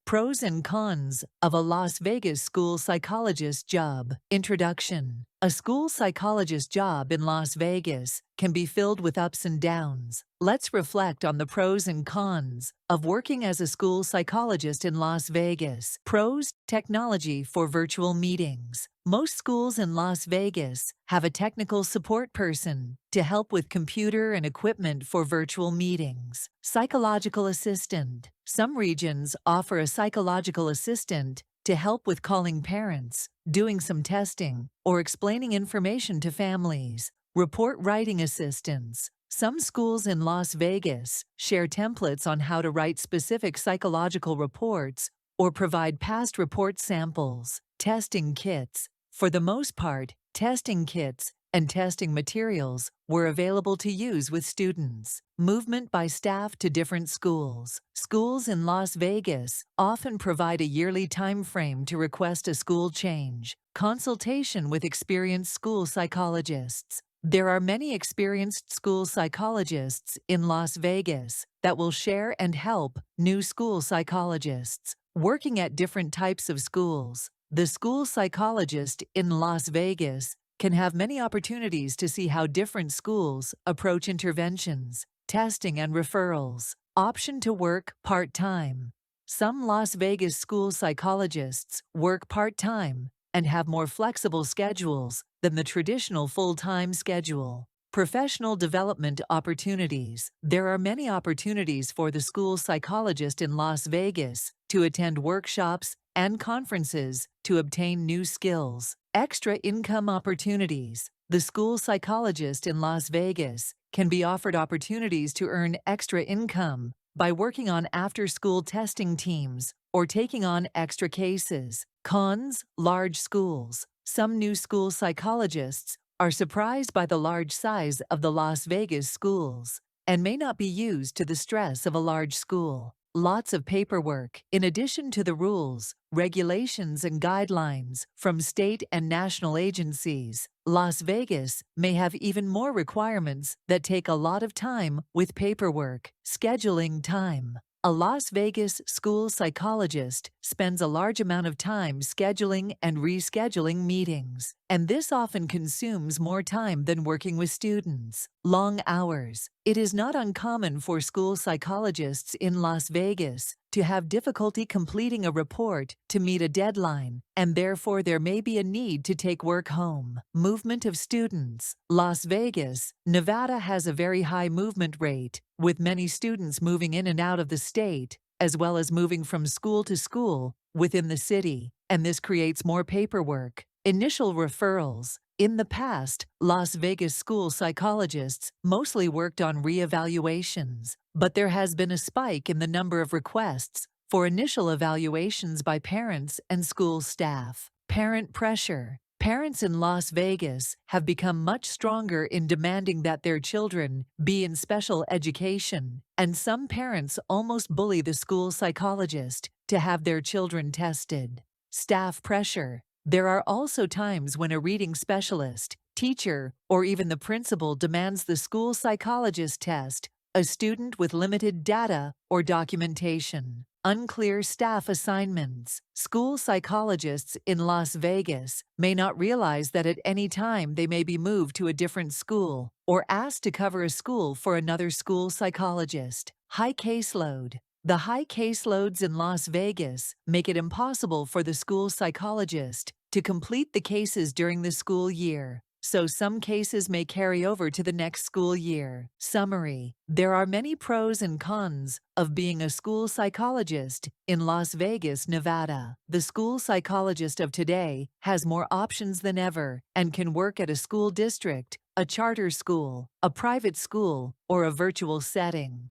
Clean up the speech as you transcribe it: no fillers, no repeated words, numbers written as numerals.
Pros and cons of a Las Vegas school psychologist job. Introduction. A school psychologist job in Las Vegas can be filled with ups and downs. Let's reflect on the pros and cons of working as a school psychologist in Las Vegas. Pros: technology for virtual meetings. Most schools in Las Vegas have a technical support person to help with computer and equipment for virtual meetings. Psychological assistant. Some regions offer a psychological assistant to help with calling parents, doing some testing, or explaining information to families. Report writing assistants. Some schools in Las Vegas share templates on how to write specific psychological reports or provide past report samples. Testing kits. For the most part, testing kits and testing materials were available to use with students. Movement by staff to different schools. Schools in Las Vegas often provide a yearly time frame to request a school change. Consultation with experienced school psychologists. There are many experienced school psychologists in Las Vegas that will share and help new school psychologists. Working at different types of schools. The school psychologist in Las Vegas can have many opportunities to see how different schools approach interventions, testing, and referrals. Option to work part-time. Some Las Vegas school psychologists work part-time and have more flexible schedules than the traditional full-time schedule. Professional development opportunities. There are many opportunities for the school psychologist in Las Vegas to attend workshops and conferences to obtain new skills. Extra income opportunities. The school psychologist in Las Vegas can be offered opportunities to earn extra income by working on after-school testing teams or taking on extra cases. Cons: large schools. Some new school psychologists are surprised by the large size of the Las Vegas schools and may not be used to the stress of a large school. Lots of paperwork. In addition to the rules, regulations, and guidelines from state and national agencies, Las Vegas may have even more requirements that take a lot of time with paperwork. Scheduling time. A Las Vegas school psychologist spends a large amount of time scheduling and rescheduling meetings, and this often consumes more time than working with students. Long hours. It is not uncommon for school psychologists in Las Vegas to have difficulty completing a report to meet a deadline, and therefore there may be a need to take work home. Movement of students. Las Vegas, Nevada has a very high movement rate, with many students moving in and out of the state, as well as moving from school to school within the city, and this creates more paperwork. Initial referrals. In the past, Las Vegas school psychologists mostly worked on reevaluations, but there has been a spike in the number of requests for initial evaluations by parents and school staff. Parent pressure. Parents in Las Vegas have become much stronger in demanding that their children be in special education, and some parents almost bully the school psychologist to have their children tested. Staff pressure. There are also times when a reading specialist, teacher, or even the principal demands the school psychologist test a student with limited data or documentation. Unclear staff assignments. School psychologists in Las Vegas may not realize that at any time they may be moved to a different school or asked to cover a school for another school psychologist. High caseload. The high caseloads in Las Vegas make it impossible for the school psychologist to complete the cases during the school year, so some cases may carry over to the next school year. Summary. There are many pros and cons of being a school psychologist in Las Vegas, Nevada. The school psychologist of today has more options than ever and can work at a school district, a charter school, a private school, or a virtual setting.